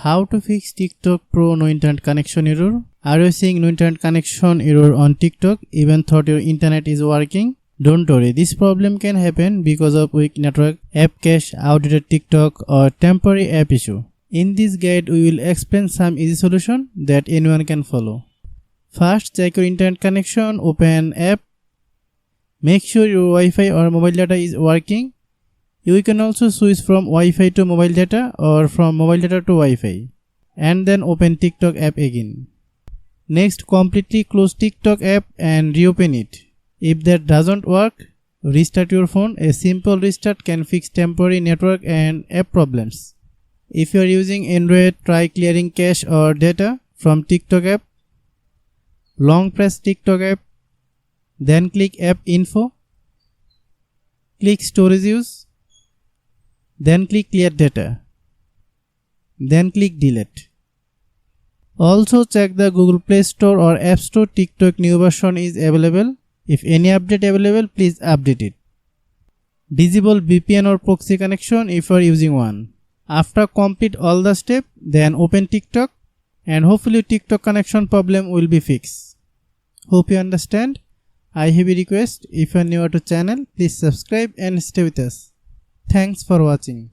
How to fix TikTok Pro no internet connection error? Are you seeing no internet connection error on TikTok even though your internet is working? Don't worry, this problem can happen because of weak network, app cache, outdated TikTok or temporary app issue. In this guide, we will explain some easy solution that anyone can follow. First, check your internet connection, open app. Make sure your Wi-Fi or mobile data is working. You can also switch from Wi-Fi to mobile data or from mobile data to Wi-Fi. And then open TikTok app again. Next, completely close TikTok app and reopen it. If that doesn't work, restart your phone. A simple restart can fix temporary network and app problems. If you are using Android, try clearing cache or data from TikTok app. Long press TikTok app, then click App Info. Click Storage Use, then click Clear Data, then click Delete. Also check the Google Play Store or App Store. TikTok new version is available. If any update available, please update it. Disable VPN or proxy connection if you are using one. After complete all the steps, then open TikTok and hopefully TikTok connection problem will be fixed. Hope you understand. I have a request, if you are new to channel, please subscribe and stay with us. Thanks for watching.